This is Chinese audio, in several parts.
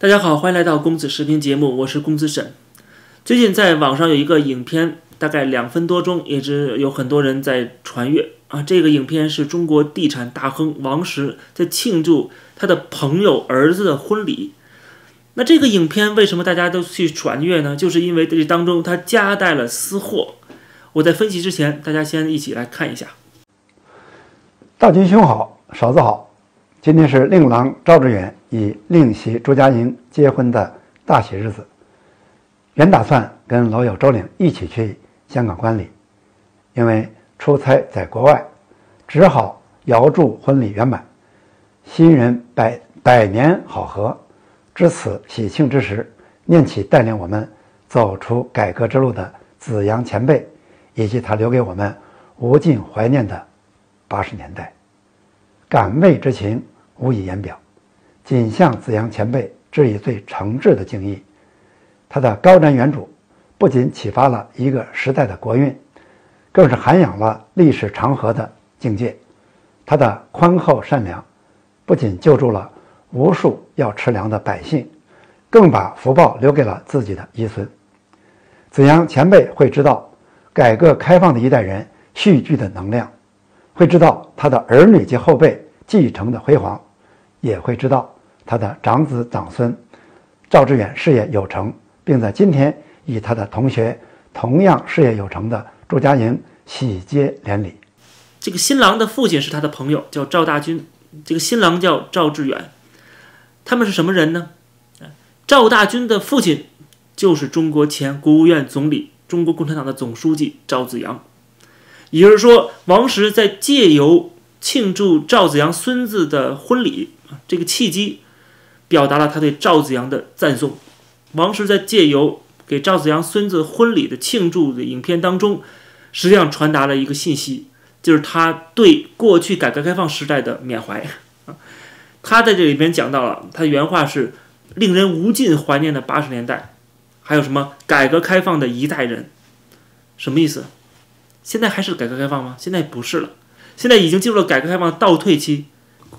大家好，欢迎来到公子视频节目，我是公子沈。最近在网上有一个影片，大概2分多钟，也是有很多人在传阅啊。这个影片是中国地产大亨王石在庆祝他的朋友儿子的婚礼。那这个影片为什么大家都去传阅呢？就是因为这当中他夹带了私货。我在分析之前，大家先一起来看一下。大军兄好，嫂子好。今天是令郎赵志远与令媳朱佳莹结婚的大喜日子，原打算跟老友周岭一起去香港观礼，因为出差在国外，只好遥祝婚礼圆满，新人百年好合。至此喜庆之时，念起带领我们走出改革之路的子阳前辈，以及他留给我们无尽怀念的80年代，感慰之情无以言表，仅向子阳前辈致以最诚挚的敬意。他的高瞻远瞩不仅启发了一个时代的国运，更是涵养了历史长河的境界。他的宽厚善良不仅救助了无数要吃粮的百姓，更把福报留给了自己的遗孙。子阳前辈会知道改革开放的一代人蓄聚的能量，会知道他的儿女及后辈继承的辉煌，也会知道他的长子长孙赵志远事业有成，并在今天与他的同学同样事业有成的朱佳莹喜结连理。这个新郎的父亲是他的朋友，叫赵大军，这个新郎叫赵志远。他们是什么人呢？赵大军的父亲就是中国前国务院总理、中国共产党的总书记赵紫阳。也就是说，王石在借由庆祝赵紫阳孙子的婚礼这个契机，表达了他对赵紫阳的赞颂。王石在借由给赵紫阳孙子婚礼的庆祝的影片当中，实际上传达了一个信息，就是他对过去改革开放时代的缅怀。他在这里边讲到了，他原话是令人无尽怀念的80年代，还有什么改革开放的一代人。什么意思？现在还是改革开放吗？现在不是了，现在已经进入了改革开放的倒退期。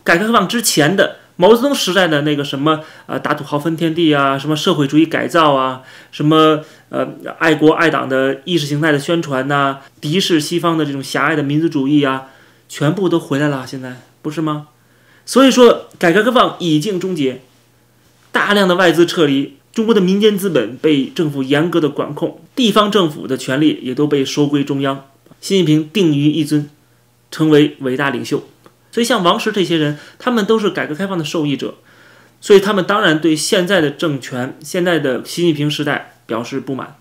改革开放之前的毛泽东时代的那个什么打土豪分天地啊，什么社会主义改造啊，什么爱国爱党的意识形态的宣传呐，敌视西方的这种狭隘的民族主义啊，全部都回来了，现在不是吗？所以说改革开放已经终结，大量的外资撤离，中国的民间资本被政府严格的管控，地方政府的权力也都被收归中央，习近平定于一尊，成为伟大领袖。所以像王石这些人，他们都是改革开放的受益者，所以他们当然对现在的政权、现在的习近平时代表示不满，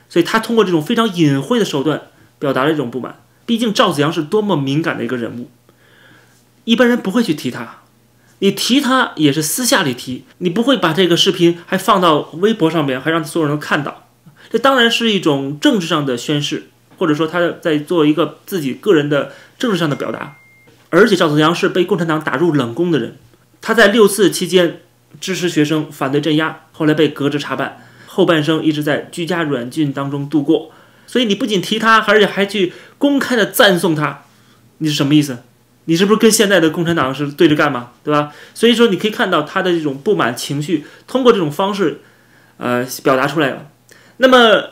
所以他通过这种非常隐晦的手段表达了这种不满。毕竟赵紫阳是多么敏感的一个人物，一般人不会去提他，你提他也是私下里提，你不会把这个视频还放到微博上面，还让所有人都看到。这当然是一种政治上的宣示，或者说他在做一个自己个人的政治上的表达。而且赵紫阳是被共产党打入冷宫的人，他在6四期间支持学生反对镇压，后来被革职查办，后半生一直在居家软禁当中度过。所以你不仅提他，而且还去公开的赞颂他，你是什么意思？你是不是跟现在的共产党是对着干嘛，对吧？所以说你可以看到他的这种不满情绪通过这种方式表达出来了。那么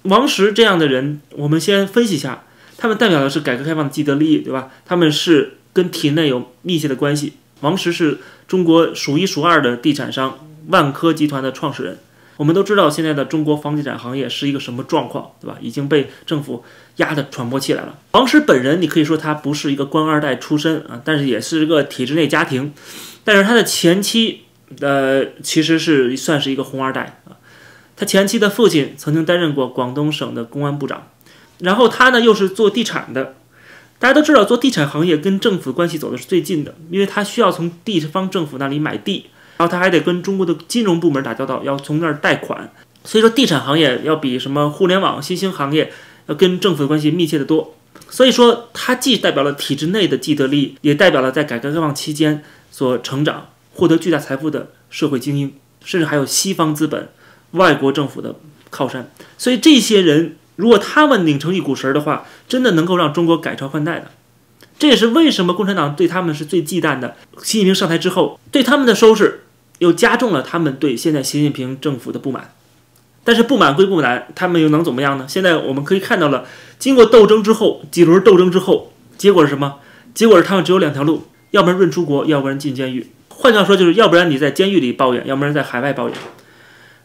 王石这样的人，我们先分析一下，他们代表的是改革开放的既得利益，对吧？他们是跟体内有密切的关系。王石是中国数1数2的地产商万科集团的创始人。我们都知道现在的中国房地产行业是一个什么状况，对吧？已经被政府压得喘不过气来了。王石本人，你可以说他不是一个官二代出身啊，但是也是一个体制内家庭。但是他的前妻其实是算是一个红二代啊。他前妻的父亲曾经担任过广东省的公安部长，然后他呢又是做地产的。大家都知道，做地产行业跟政府关系走的是最近的，因为他需要从地方政府那里买地，然后他还得跟中国的金融部门打交道，要从那儿贷款。所以说地产行业要比什么互联网新兴行业要跟政府的关系密切得多。所以说他既代表了体制内的既得利益，也代表了在改革开放期间所成长获得巨大财富的社会精英，甚至还有西方资本、外国政府的靠山。所以这些人如果他们拧成一股绳的话，真的能够让中国改朝换代的。这也是为什么共产党对他们是最忌惮的。习近平上台之后，对他们的收拾又加重了他们对现在习近平政府的不满。但是不满归不满，他们又能怎么样呢？现在我们可以看到了，经过斗争之后，几轮斗争之后，结果是什么？结果是他们只有2条路，要不然润出国，要不然进监狱。换句话说，就是要不然你在监狱里抱怨，要不然在海外抱怨。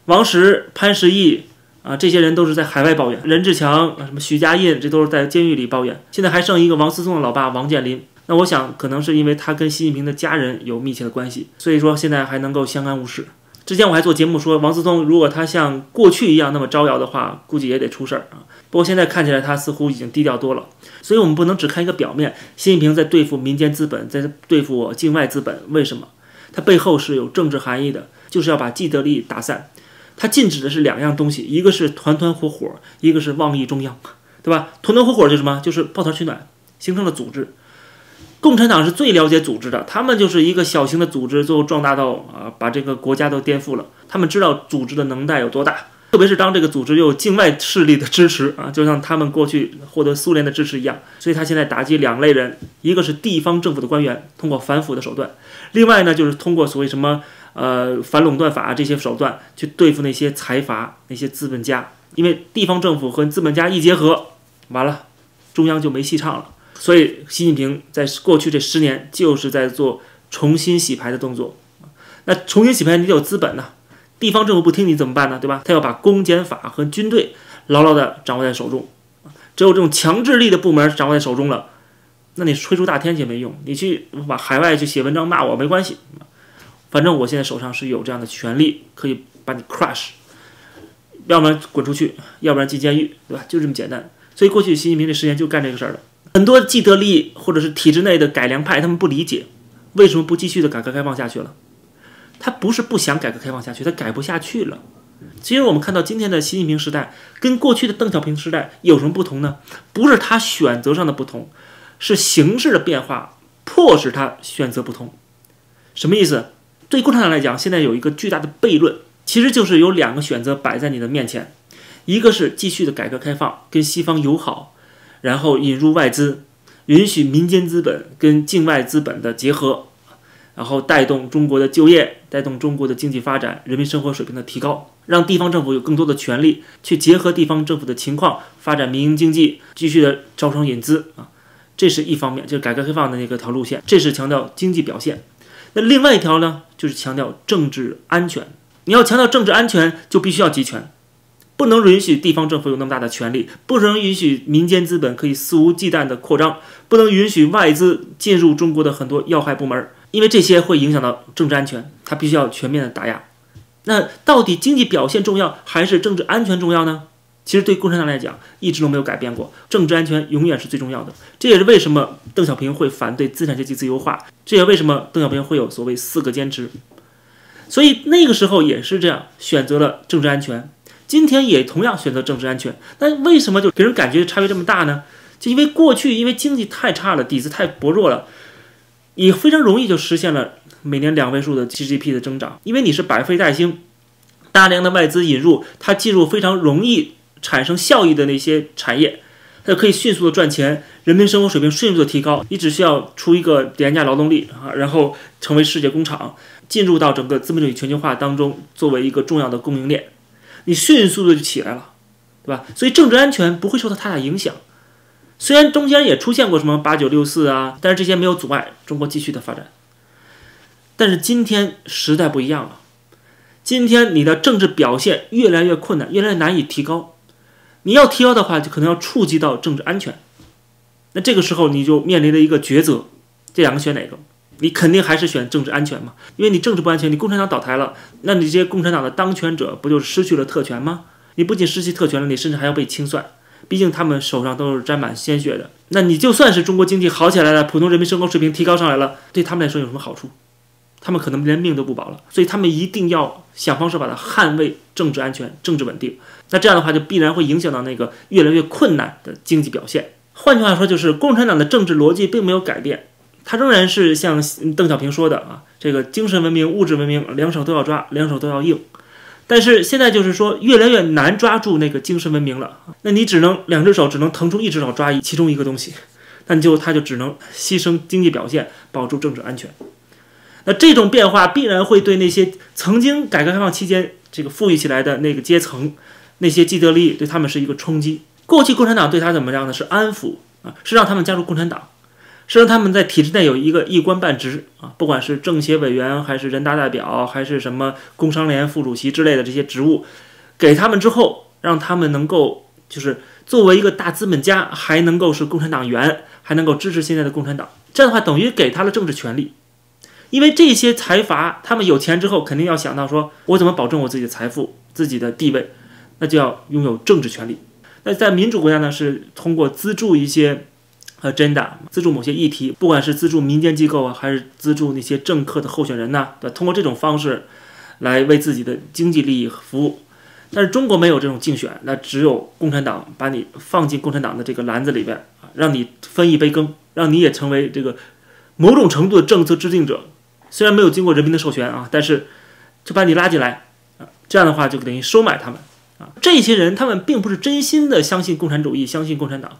王石、潘石屹啊，这些人都是在海外抱怨，任志强、什么许家印，这都是在监狱里抱怨。现在还剩一个王思聪的老爸王健林，那我想可能是因为他跟习近平的家人有密切的关系，所以说现在还能够相安无事。之前我还做节目说，王思聪如果他像过去一样那么招摇的话，估计也得出事儿啊。不过现在看起来他似乎已经低调多了，所以我们不能只看一个表面。习近平在对付民间资本，在对付境外资本，为什么？它背后是有政治含义的，就是要把既得利益打散。它禁止的是2样东西，一个是团团伙伙，一个是妄议中央，对吧？团团伙伙就是什么？就是抱团取暖，形成了组织。共产党是最了解组织的，他们就是一个小型的组织，最后壮大到把这个国家都颠覆了。他们知道组织的能耐有多大，特别是当这个组织又有境外势力的支持啊，就像他们过去获得苏联的支持一样。所以他现在打击2类人，一个是地方政府的官员，通过反腐的手段；另外呢，就是通过所谓什么反垄断法这些手段去对付那些财阀、那些资本家。因为地方政府和资本家一结合，完了，中央就没戏唱了。所以习近平在过去这10年就是在做重新洗牌的动作。那重新洗牌你得有资本呢，地方政府不听你怎么办呢？对吧？他要把公检法和军队牢牢地掌握在手中。只有这种强制力的部门掌握在手中了，那你吹出大天也没用，你去把海外去写文章骂我没关系，反正我现在手上是有这样的权利，可以把你 crush， 要不然滚出去，要不然进监狱，对吧？就这么简单。所以过去习近平这10年就干这个事儿了。很多既得利益或者是体制内的改良派，他们不理解为什么不继续的改革开放下去了。他不是不想改革开放下去，他改不下去了。其实我们看到今天的习近平时代跟过去的邓小平时代有什么不同呢？不是他选择上的不同，是形势的变化迫使他选择不同。什么意思？对共产党来讲，现在有一个巨大的悖论，其实就是有2个选择摆在你的面前，一个是继续的改革开放，跟西方友好，然后引入外资，允许民间资本跟境外资本的结合，然后带动中国的就业，带动中国的经济发展，人民生活水平的提高，让地方政府有更多的权利去结合地方政府的情况发展民营经济，继续的招商引资啊，这是一方面，就是改革开放的那个条路线，这是强调经济表现。那另外一条呢，就是强调政治安全。你要强调政治安全，就必须要集权。不能允许地方政府有那么大的权力，不能允许民间资本可以肆无忌惮的扩张，不能允许外资进入中国的很多要害部门，因为这些会影响到政治安全，它必须要全面的打压。那到底经济表现重要还是政治安全重要呢？其实对共产党来讲一直都没有改变过，政治安全永远是最重要的。这也是为什么邓小平会反对资产阶级自由化，这也为什么邓小平会有所谓4个坚持。所以那个时候也是这样，选择了政治安全，今天也同样选择政治安全。那为什么就给人感觉差别这么大呢？就因为过去因为经济太差了，底子太薄弱了，也非常容易就实现了每年2位数的 GDP 的增长，因为你是百废待兴，大量的外资引入，它进入非常容易产生效益的那些产业，它就可以迅速的赚钱，人民生活水平迅速的提高。你只需要出一个廉价劳动力啊，然后成为世界工厂，进入到整个资本主义全球化当中，作为一个重要的供应链，你迅速的就起来了，对吧？所以政治安全不会受到太大影响。虽然中间也出现过什么8964啊，但是这些没有阻碍中国继续的发展。但是今天时代不一样了，今天你的政治表现越来越困难，越来越难以提高。你要提高的话，就可能要触及到政治安全。那这个时候你就面临了一个抉择，这2个选哪个？你肯定还是选政治安全嘛，因为你政治不安全，你共产党倒台了，那你这些共产党的当权者不就是失去了特权吗？你不仅失去特权了，你甚至还要被清算。毕竟他们手上都是沾满鲜血的。那你就算是中国经济好起来了，普通人民生活水平提高上来了，对他们来说有什么好处？他们可能连命都不保了。所以他们一定要想方设法的捍卫政治安全、政治稳定。那这样的话就必然会影响到那个越来越困难的经济表现。换句话说，就是共产党的政治逻辑并没有改变，它仍然是像邓小平说的啊，这个精神文明、物质文明2手都要抓，2手都要硬。但是现在就是说越来越难抓住那个精神文明了，那你只能2只手只能腾出1只手抓其中一个东西，那它就只能牺牲经济表现，保住政治安全。那这种变化必然会对那些曾经改革开放期间这个富裕起来的那个阶层，那些既得利益，对他们是一个冲击。过去共产党对他怎么样呢？是安抚啊，是让他们加入共产党，是让他们在体制内有一个一官半职啊，不管是政协委员还是人大代表，还是什么工商联副主席之类的这些职务，给他们之后，让他们能够就是作为一个大资本家，还能够是共产党员，还能够支持现在的共产党。这样的话，等于给他了政治权利。因为这些财阀，他们有钱之后，肯定要想到说，我怎么保证我自己的财富、自己的地位，那就要拥有政治权利。那在民主国家呢，是通过资助一些agenda， 资助某些议题，不管是资助民间机构啊，还是资助那些政客的候选人呐，通过这种方式来为自己的经济利益服务。但是中国没有这种竞选，那只有共产党把你放进共产党的这个篮子里边，让你分一杯羹，让你也成为这个某种程度的政策制定者。虽然没有经过人民的授权啊，但是就把你拉进来啊，这样的话就等于收买他们啊。这些人他们并不是真心的相信共产主义，相信共产党，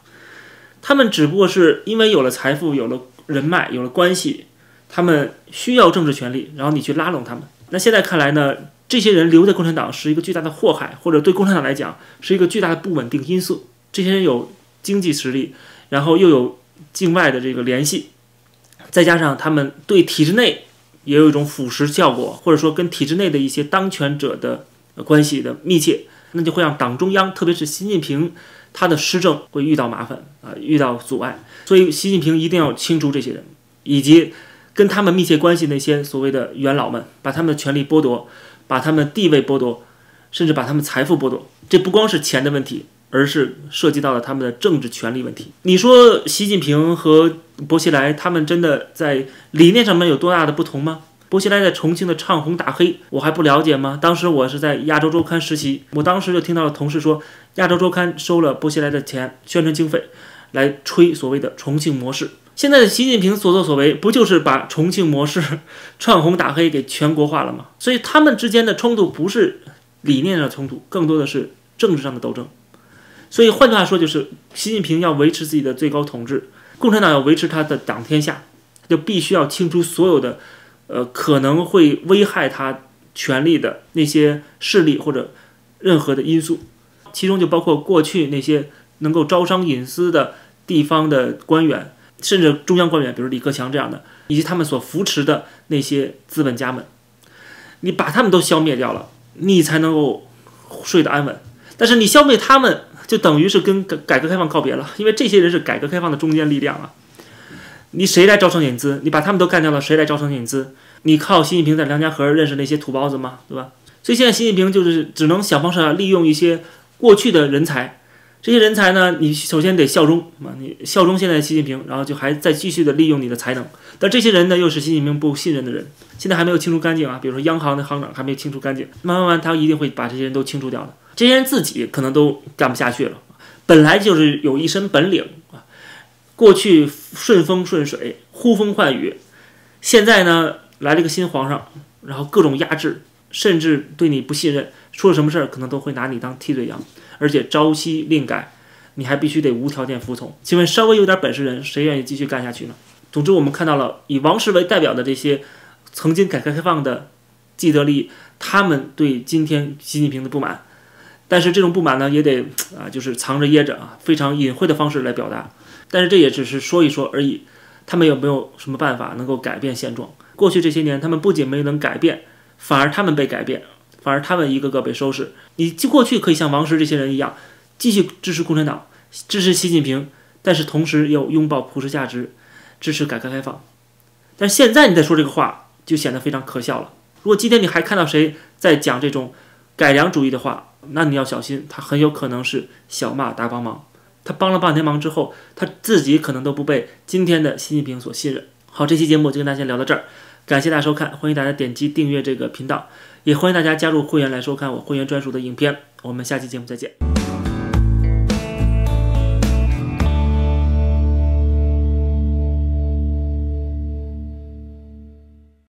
他们只不过是因为有了财富，有了人脉，有了关系，他们需要政治权利，然后你去拉拢他们。那现在看来呢，这些人留在共产党是一个巨大的祸害，或者对共产党来讲是一个巨大的不稳定因素。这些人有经济实力，然后又有境外的这个联系，再加上他们对体制内也有一种腐蚀效果，或者说跟体制内的一些当权者的关系的密切，那就会让党中央，特别是习近平，他的施政会遇到麻烦啊，遇到阻碍。所以习近平一定要清除这些人，以及跟他们密切关系那些所谓的元老们，把他们的权利剥夺，把他们的地位剥夺，甚至把他们财富剥夺。这不光是钱的问题，而是涉及到了他们的政治权利问题。你说习近平和薄熙来他们真的在理念上面有多大的不同吗？薄熙来在重庆的唱红打黑，我还不了解吗？当时我是在亚洲周刊实习，我当时就听到了同事说，亚洲周刊收了薄熙来的钱，宣传经费，来吹所谓的重庆模式。现在的习近平所作所为，不就是把重庆模式唱红打黑给全国化了吗？所以他们之间的冲突不是理念上的冲突，更多的是政治上的斗争。所以换句话说，就是习近平要维持自己的最高统治，共产党要维持他的党天下，就必须要清除所有的可能会危害他权力的那些势力或者任何的因素，其中就包括过去那些能够招商引资的地方的官员，甚至中央官员，比如李克强这样的，以及他们所扶持的那些资本家们，你把他们都消灭掉了，你才能够睡得安稳。但是你消灭他们，就等于是跟改革开放告别了，因为这些人是改革开放的中坚力量啊。你谁来招商引资？你把他们都干掉了，谁来招商引资？你靠习近平在梁家河认识那些土包子吗？对吧？所以现在习近平就是只能想方设法利用一些过去的人才，这些人才呢，你首先得效忠啊，你效忠现在的习近平，然后就还再继续的利用你的才能。但这些人呢，又是习近平不信任的人，现在还没有清除干净啊。比如说央行的行长还没有清除干净，慢慢他一定会把这些人都清除掉的。这些人自己可能都干不下去了，本来就是有一身本领啊，过去顺风顺水，呼风唤雨，现在呢来了一个新皇上，然后各种压制，甚至对你不信任，出了什么事儿可能都会拿你当替罪羊，而且朝夕令改，你还必须得无条件服从。请问稍微有点本事人，谁愿意继续干下去呢？总之，我们看到了以王石为代表的这些曾经改革开放的既得利益，他们对今天习近平的不满，但是这种不满呢，也得就是藏着掖着啊，非常隐晦的方式来表达。但是这也只是说一说而已，他们有没有什么办法能够改变现状？过去这些年，他们不仅没能改变，反而他们被改变，反而他们一个个被收拾。你过去可以像王石这些人一样，继续支持共产党，支持习近平，但是同时又拥抱普世价值，支持改革开放。但是现在你再说这个话，就显得非常可笑了。如果今天你还看到谁在讲这种改良主义的话，那你要小心，他很有可能是小骂大帮忙。他帮了半天忙之后，他自己可能都不被今天的习近平所信任。好，这期节目就跟大家先聊到这儿，感谢大家收看，欢迎大家点击订阅这个频道，也欢迎大家加入会员来收看我会员专属的影片。我们下期节目再见。